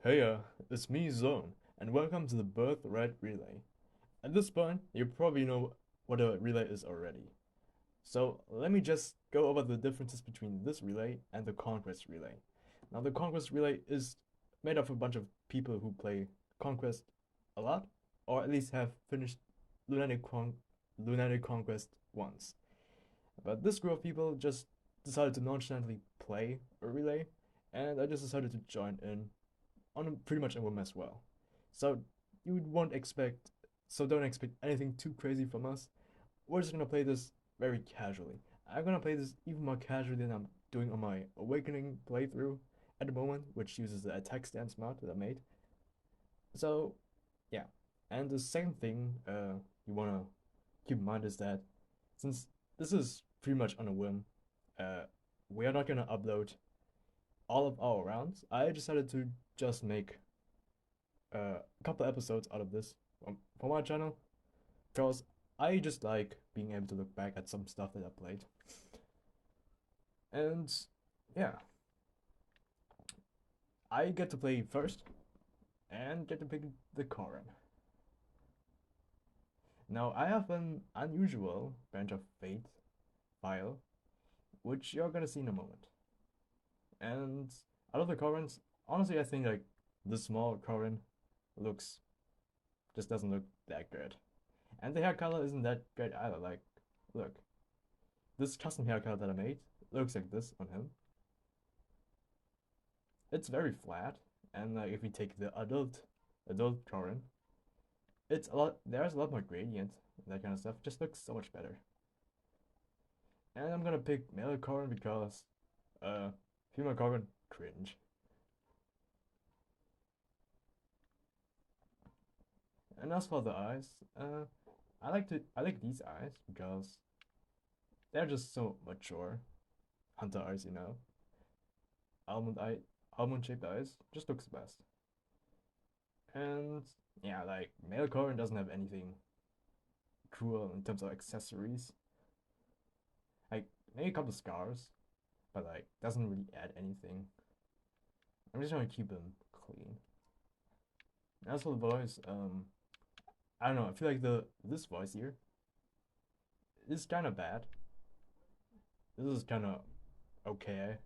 Hey, it's me, Zone, and welcome to the Birthright Relay. At this point, you probably know what a relay is already. So let me just go over the differences between this relay and the Conquest Relay. Now, the Conquest Relay is made of a bunch of people who play Conquest a lot, or at least have finished Lunatic Conquest once. But this group of people just decided to nonchalantly play a relay, and I just decided to join in on pretty much a whim as well. So you won't expect, so don't expect anything too crazy from us. We're just gonna play this very casually. I'm gonna play this even more casually than I'm doing on my Awakening playthrough at the moment, which uses the attack stance mod that I made. So yeah, and the second thing you wanna keep in mind is that since this is pretty much on a whim, uh, we are not gonna upload all of our rounds. I decided to just make a couple episodes out of this for my channel because I just like being able to look back at some stuff that I played. And yeah, I get to play first and get to pick the Koran. Now, I have an unusual Bench of Fate file, which you're gonna see in a moment. And out of the Korans, honestly, I think like the small Koran looks just doesn't look that good. And the hair color isn't that great either. Like, look, this custom haircut that I made looks like this on him. It's very flat, and like if we take the adult Corin, it's a lot. There's a lot more gradient, and that kind of stuff. Just looks so much better. And I'm gonna pick male Corin because, uh, female Corin cringe. And as for the eyes, I like these eyes because they're just so mature. Hunter eyes, you know. Almond eye, almond shaped eyes just looks best. And yeah, like male Corin doesn't have anything cool in terms of accessories. Like maybe a couple scars, but like doesn't really add anything. I'm just trying to keep them clean. And as for the voice, I don't know. I feel like the this voice here is kind of bad. This is kind of okay.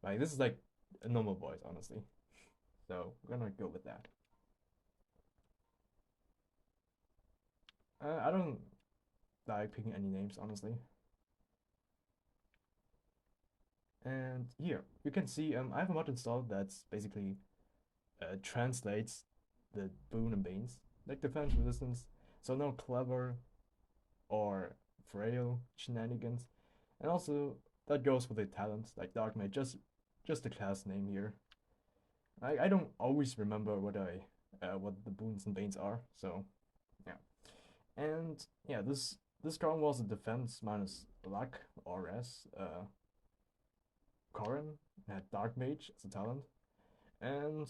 Like this is like a normal voice, honestly. So we're gonna go with that. I don't like picking any names, honestly. And here you can see I have a mod installed that's basically translates the boon and banes, like defense resistance. So no clever or frail shenanigans. And also that goes for the talents, like Dark Mage, just the class name here. I don't always remember what the boons and banes are, so yeah. And yeah, this card was a defense minus luck or s. Corrin had Dark Mage as a talent. And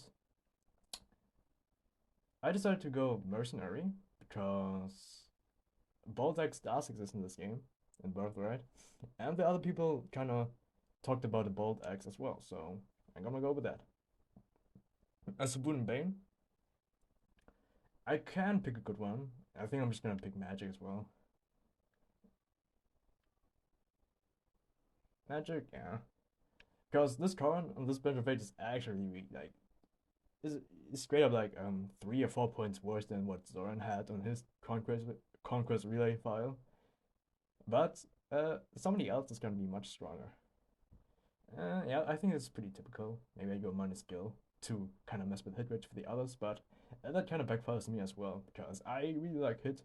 I decided to go Mercenary because both X does exist in this game, in Birthright, and the other people kind of talked about the Bolt X as well, so I'm gonna go with that. As a Boon and Bane, I can pick a good one. I think I'm just gonna pick Magic as well. Magic, yeah. Because this card on this bench of fate is actually like is straight up like 3 or 4 points worse than what Zoran had on his Conquest Relay file. But somebody else is gonna be much stronger. Yeah, I think it's pretty typical. Maybe I go minus skill to kind of mess with hit rate for the others, but that kind of backfires to me as well because I really like hit.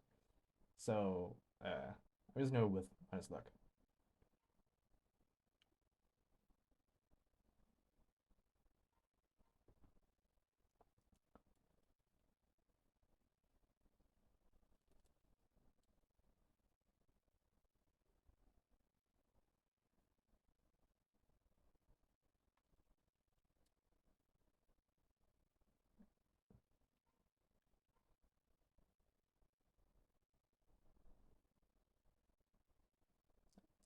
So I'm just gonna go with minus luck.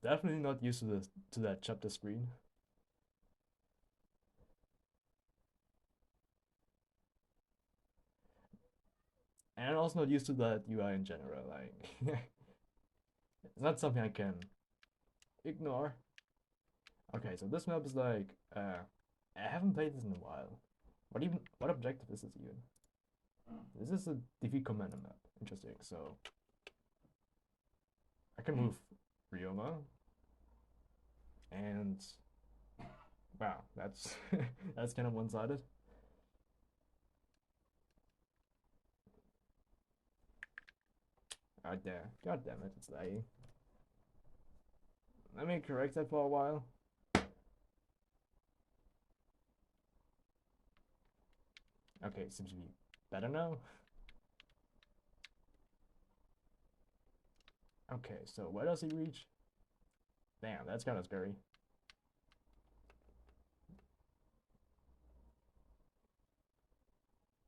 Definitely not used to that chapter screen. And I'm also not used to that UI in general. Like, it's not something I can ignore. Okay, so this map is like, I haven't played this in a while. What objective is this even? This is a defeat commander map. Interesting. So I can move Ryoma, and wow, that's that's kind of one-sided. God damn it, it's lagging. Let me correct that for a while. Okay, seems to be better now. Okay, so where does he reach? Damn, that's kind of scary.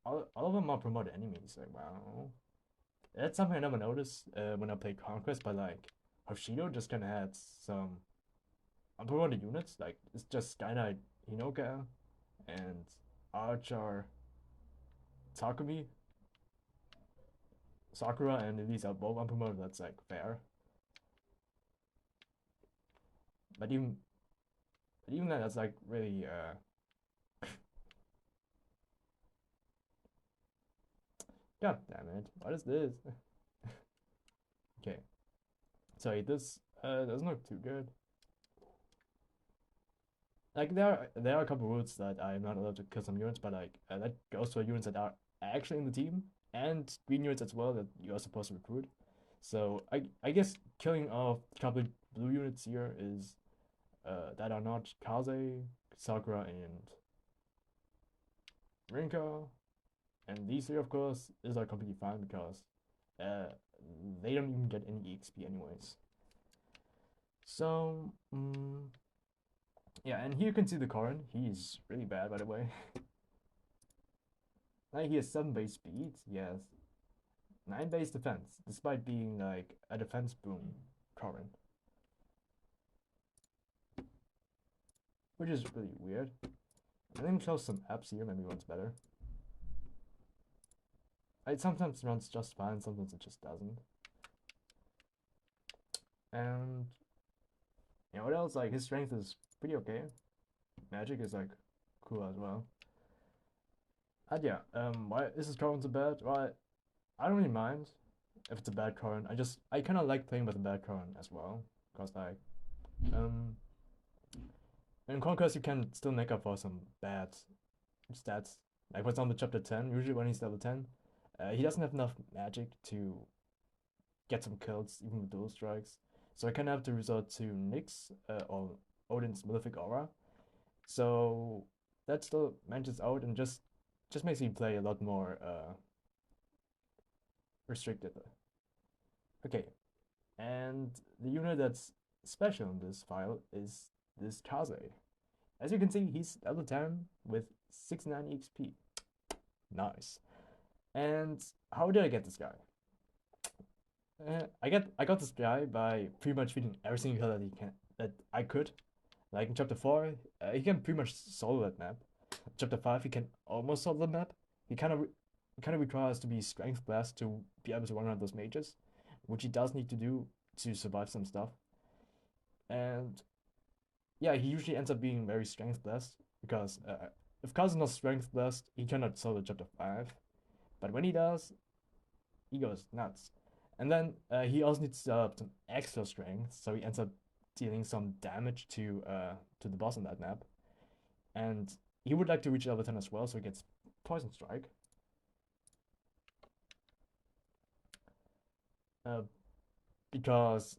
All of them are promoted enemies. Like, wow. That's something I never noticed when I played Conquest, but like, Hoshido just kind of had some unpromoted units. Like, it's just Sky Knight Hinoka and Archer Takumi. Sakura and Elise are both unpromoted. That's like fair. But even then, that's like really God damn it! What is this? Okay, sorry, this doesn't look too good. Like there are a couple routes that I'm not allowed to kill some units, but like that goes for units that are actually in the team and green units as well that you are supposed to recruit. So I guess killing off a couple blue units here is that are not Kaze, Sakura, and Rinka, and these three of course is like completely fine because uh they don't even get any EXP anyways. So yeah, and here you can see the Korin. He's really bad, by the way. Like, he has 7 base speed, he has 9 base defense, despite being like a defense boom Korin. Which is really weird. Let me show some apps here, maybe one's better. It sometimes runs just fine, sometimes it just doesn't. And you know what else? Like, his strength is pretty okay. Magic is like cool as well. And yeah, why is this Korin so bad? Well, I don't really mind if it's a bad Korin. I kind of like playing with a bad Korin as well, because like in Conquest you can still make up for some bad stats. Like for example, chapter 10. Usually when he's level 10, he doesn't have enough magic to get some kills even with dual strikes. So I kind of have to resort to Nyx or Odin's Malefic Aura. So that still manages out and just makes me play a lot more restricted. Okay, and the unit that's special in this file is this Kaze. As you can see, he's level 10 with 69 EXP. Nice. And how did I get this guy? I got this guy by pretty much feeding every single kill that I could. Like in chapter 4, he can pretty much solo that map. Chapter 5, he can almost solo the map. He kind of requires to be strength blast to be able to run around those mages, which he does need to do to survive some stuff. And yeah, he usually ends up being very strength blessed because if Kaz is not strength blessed, he cannot solo chapter 5. But when he does, he goes nuts. And then he also needs some extra strength, so he ends up dealing some damage to the boss on that map. And he would like to reach level 10 as well, so he gets Poison Strike. Because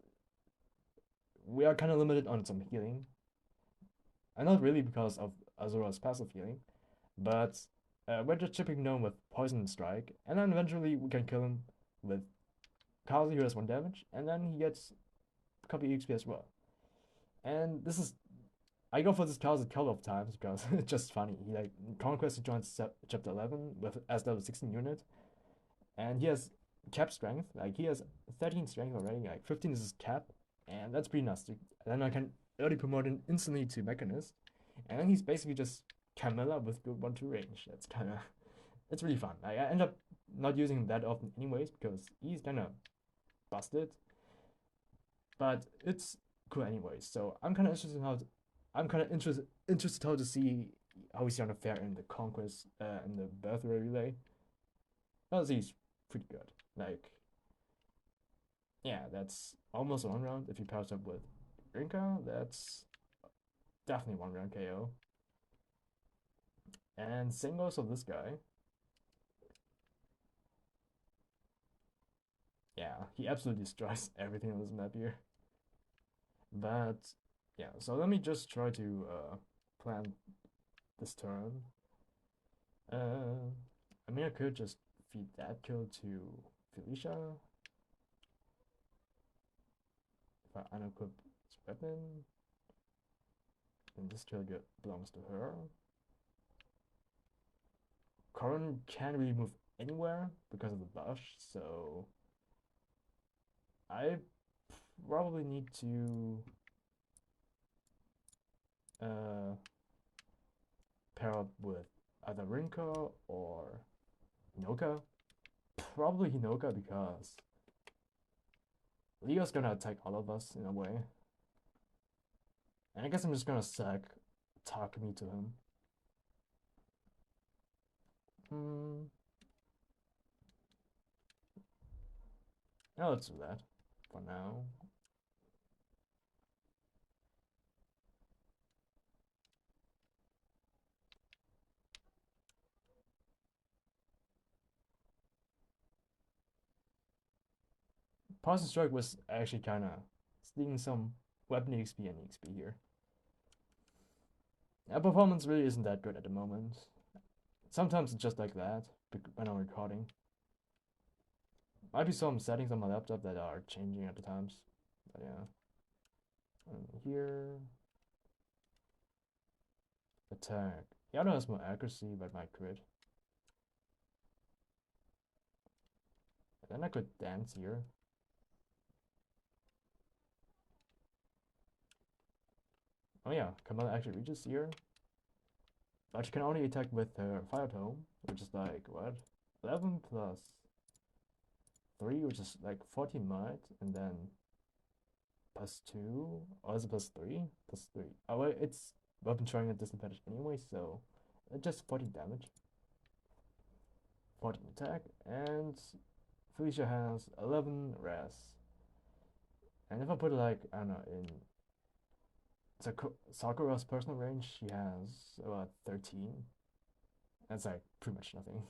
we are kind of limited on some healing. And not really because of Azura's passive healing, but we're just chipping him with Poison Strike, and then eventually we can kill him with Kazi, who has 1 damage, and then he gets a couple EXP as well. And this is, I go for this Kazi a couple of times because it's just funny. He like in Conquest he joins chapter 11 with as level 16 unit, and he has cap strength. Like he has 13 strength already. Like 15 is his cap, and that's pretty nasty. And then I can early promote him instantly to Mechanist, and then he's basically just Camilla with good 1-2 range. That's kind of it's really fun. I end up not using him that often anyways because he's kind of busted, but it's cool anyways. So I'm kind of interested how to see how he's gonna fare in the Conquest in the Birthright Relay. Because he's pretty good. Like, yeah, that's almost one round. If he pairs up with Rinka, that's definitely one round KO. And same goes for this guy. Yeah, he absolutely destroys everything on this map here. But yeah, so let me just try to plan this turn. I mean, I could just feed that kill to Felicia if I unequip this weapon. And this kill belongs to her. Corin can't really move anywhere because of the bush, so I probably need to pair up with either Rinka or Hinoka. Probably Hinoka because Leo's gonna attack all of us in a way. And I guess I'm just gonna sack Takumi to him. Now let's do that for now. Poison Strike was actually kind of stealing some weapon EXP and EXP here. Our performance really isn't that good at the moment. Sometimes it's just like that when I'm recording. Might be some settings on my laptop that are changing at the times. But yeah. And here. Attack. Yano has more accuracy but might crit. And then I could dance here. Oh yeah, Kamala actually reaches here. But she can only attack with her Fire Tome, which is like, what? 11 plus 3, which is like 14 might, and then plus 2, or is it plus 3? Plus 3. Oh wait, it's weapon throwing at disadvantage anyway, so just 14 damage. 14 attack, and Felicia has 11 res. And if I put it like, I don't know, in Sakura's personal range, she has about 13. That's like pretty much nothing.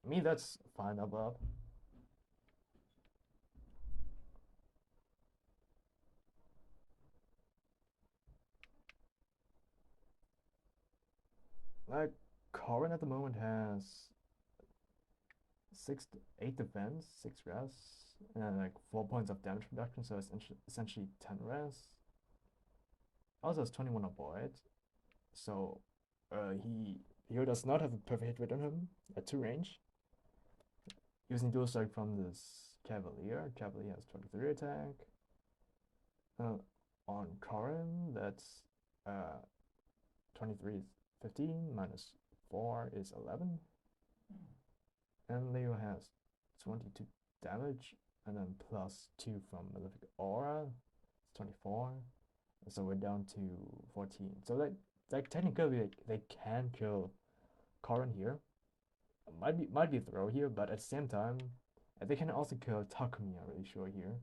Me, that's fine above. Like, Corin at the moment has 8 defense, 6 res, and like 4 points of damage reduction, so it's essentially 10 res. Also has 21 avoid, so he does not have a perfect hit rate on him at 2 range. Using dual strike from this Cavalier. Cavalier has 23 attack. On Corin, that's 23 is 15 minus 4 is 11. And Leo has 22 damage, and then plus 2 from Malefic Aura. It's 24. So we're down to 14. So like technically they can kill Corin here. Might be a throw here, but at the same time, they can also kill Takumi, I'm really sure here.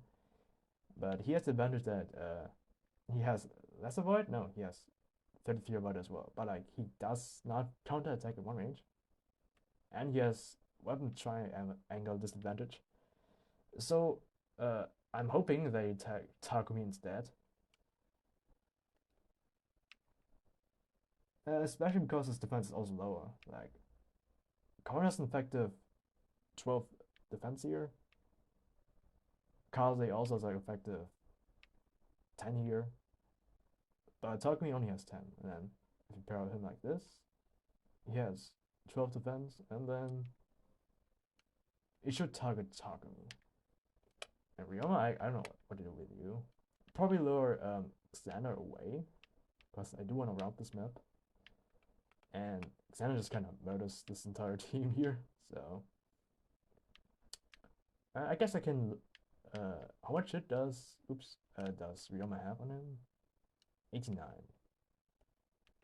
But he has the advantage that he has less avoid? No, he has 33 avoid as well. But like he does not counter attack at 1 range. And he has weapon triangle disadvantage. So I'm hoping they attack Takumi instead. Especially because his defense is also lower. Like Corin has an effective 12 defense here. Kaze also has like effective 10 here. But Takumi only has 10. And then if you pair him like this, he has 12 defense, and then it should target me. And Ryoma, I don't know what to do with you. Probably lure Xander away, because I do want to route this map. And Xander just kind of murders this entire team here, so I guess I can. How much hit does does Ryoma have on him? 89.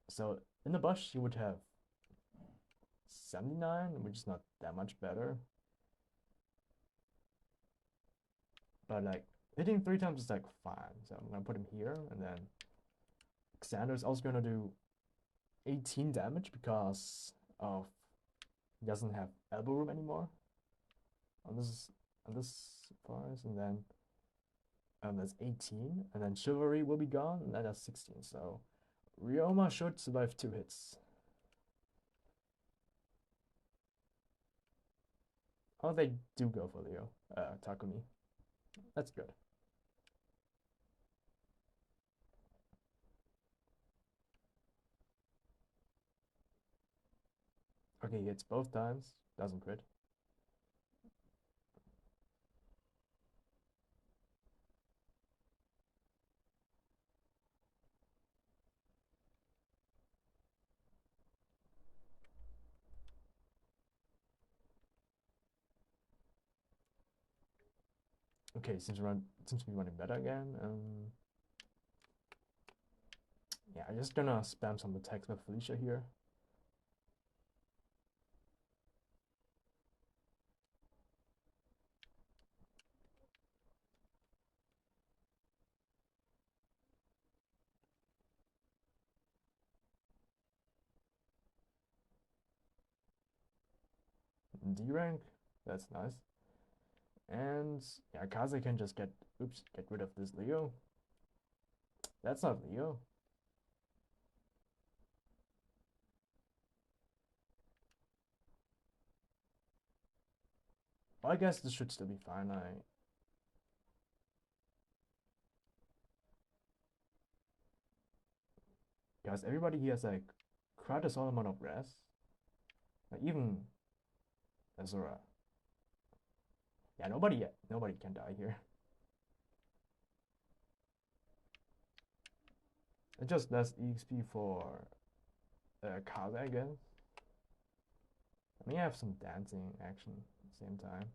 So in the bush you would have 79, which is not that much better. But like hitting 3 times is like fine. So I'm gonna put him here, and then Xander's also gonna do 18 damage because of he doesn't have elbow room anymore on this forest, and then that's 18, and then chivalry will be gone, and then that's 16. So Ryoma should survive 2 hits. Oh, they do go for Leo, Takumi. That's good. Okay, he hits both times, doesn't crit. Okay, seems to be running better again. Yeah, I'm just gonna spam some attacks with Felicia here. D rank, that's nice. And yeah, Kaze can just get rid of this Leo. That's not Leo. Well, I guess this should still be fine. Because everybody here has like quite a solid amount of res. Like even Azura. Yeah, nobody can die here. It's just less EXP for Kaze, I guess. I mean, I have some dancing action at the same time.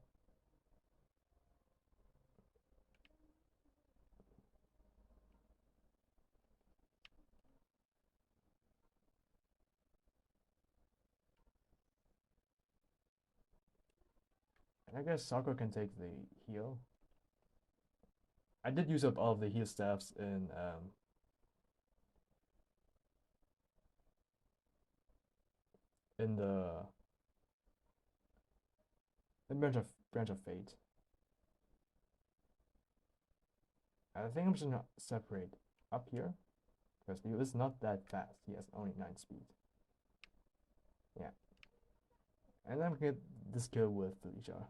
And I guess Sakura can take the heal. I did use up all of the heal staffs in the branch of fate. I think I'm just gonna separate up here because Leo is not that fast. He has only 9 speed. Yeah, and I'm gonna get this kill with Felicia.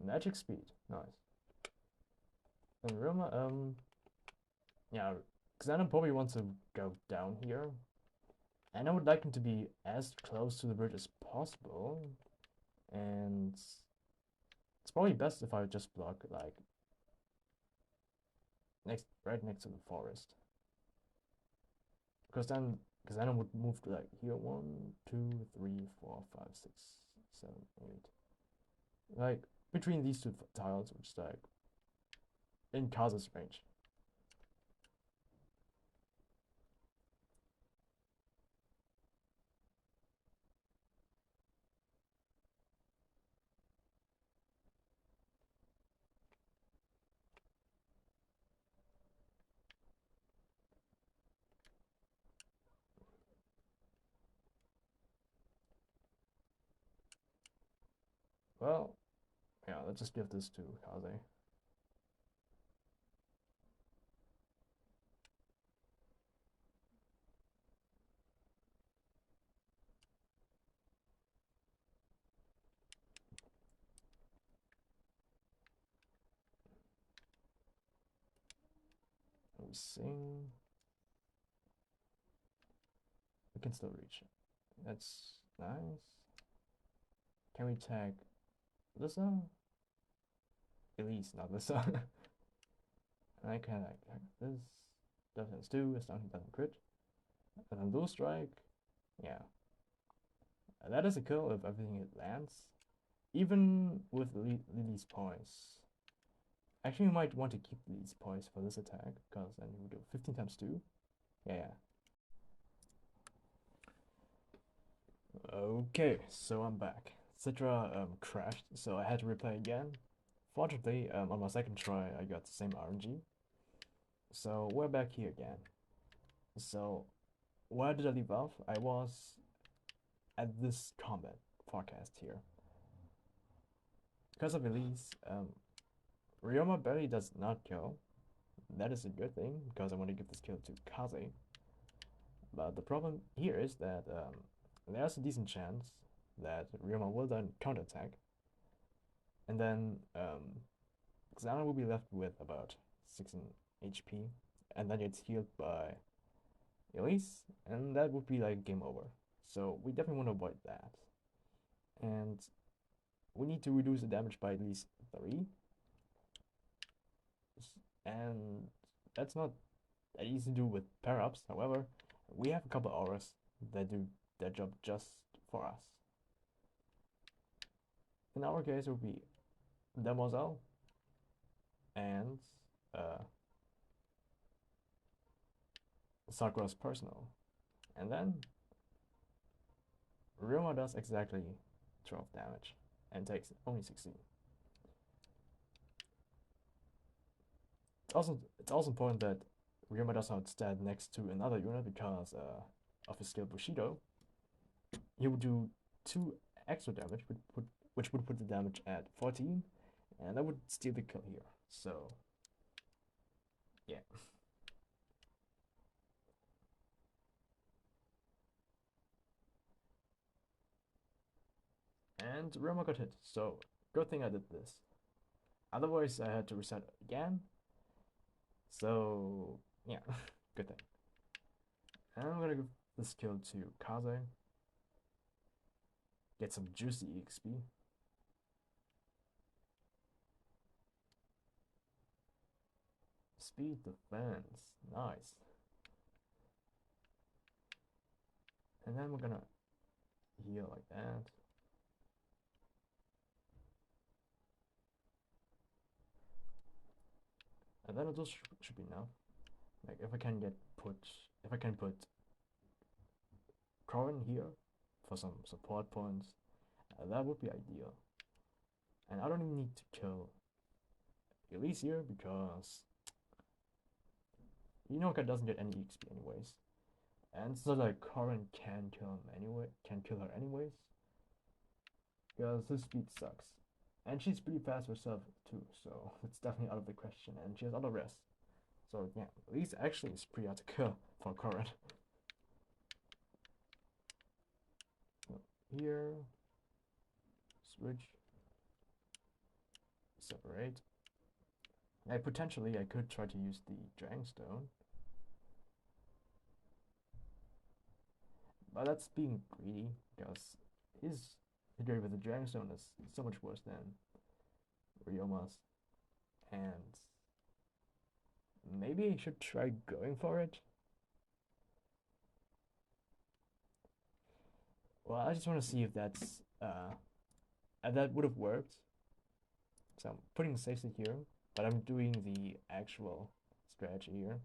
Magic speed, nice. And Roma, yeah, Xanon probably wants to go down here. And I would like him to be as close to the bridge as possible. And it's probably best if I just block like right next to the forest. Because then I would move to like here 1, 2, 3, 4, 5, 6, 7, 8. Like between these 2 tiles, which is like in Kaza's range. Well, yeah, let's just give this to Kaze. sing. We can still reach it. That's nice. Can we tag Lisa? Elise, not Lisa. And I can like this. Defense 2, astounding doesn't crit. And then dual strike. Yeah. That is a kill if everything it lands. Even with Lily's poise. Actually, we might want to keep Lily's poise for this attack, because then we do 15 times 2. Yeah. Okay, so I'm back. Citra crashed, so I had to replay again. Fortunately, on my second try, I got the same RNG. So we're back here again. So where did I leave off? I was at this combat forecast here. Because of Elise, Ryoma barely does not kill. That is a good thing, because I want to give this kill to Kaze. But the problem here is that there's a decent chance that Ryoma will then counterattack. And then Xana will be left with about 16 HP. And then it's healed by Elise, and that would be like game over. So we definitely want to avoid that. And we need to reduce the damage by at least 3. And that's not that easy to do with pair-ups. However, we have a couple auras that do that job just for us. In our case, it would be Demoiselle and Sakura's personal. And then Ryoma does exactly 12 damage and takes only 16. It's also important that Ryoma does not stand next to another unit because of his skill Bushido. He would do 2 extra damage, which would put the damage at 14, and that would steal the kill here. So, yeah. And Ryoma got hit, so good thing I did this. Otherwise, I had to reset again. So, yeah, good thing. And I'm gonna give this kill to Kaze. Get some juicy EXP. Speed defense, nice. And then we're gonna heal like that. And then those should be enough. Like if I can put Corin here for some support points, that would be ideal. And I don't even need to kill Elise here because Inoka doesn't get any EXP anyways. And so like Corin can kill her anyways. Because his speed sucks. And she's pretty fast herself too, so it's definitely out of the question. And she has other rest. So yeah, Elise actually is pretty hard to kill for Corin. So here, switch, separate. I could try to use the Dragstone, but that's being greedy because his hit with the Dragstone is so much worse than Ryoma's, and maybe I should try going for it. Well, I just want to see if that's that would have worked. So I'm putting the safety here, but I'm doing the actual strategy here.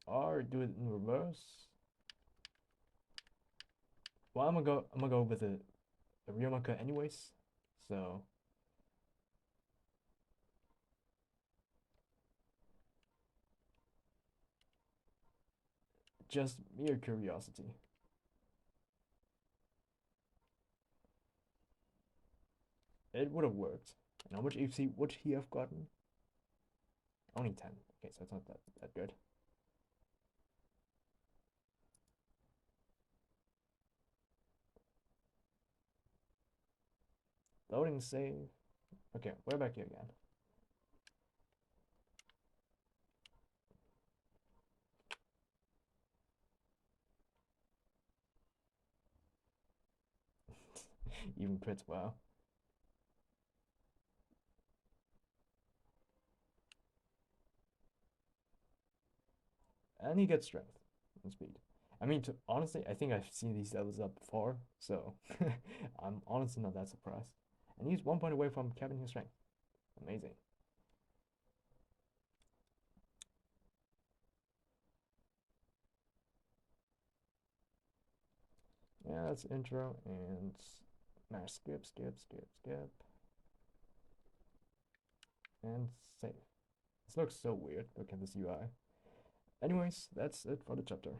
Or do it in reverse. Well, I'm gonna go with a Ryomaka anyways. So just mere curiosity. It would have worked. And how much EFC would he have gotten? Only 10. Okay, so it's not that good. Loading save. Okay, we're back here again. Even crits, wow. And he gets strength and speed. I mean, honestly, I think I've seen these levels up before, so I'm honestly not that surprised. And he's 1 point away from capping his strength. Amazing. Yeah, that's intro and mash skip, and save. This looks so weird. Look at this UI. Anyways, that's it for the chapter.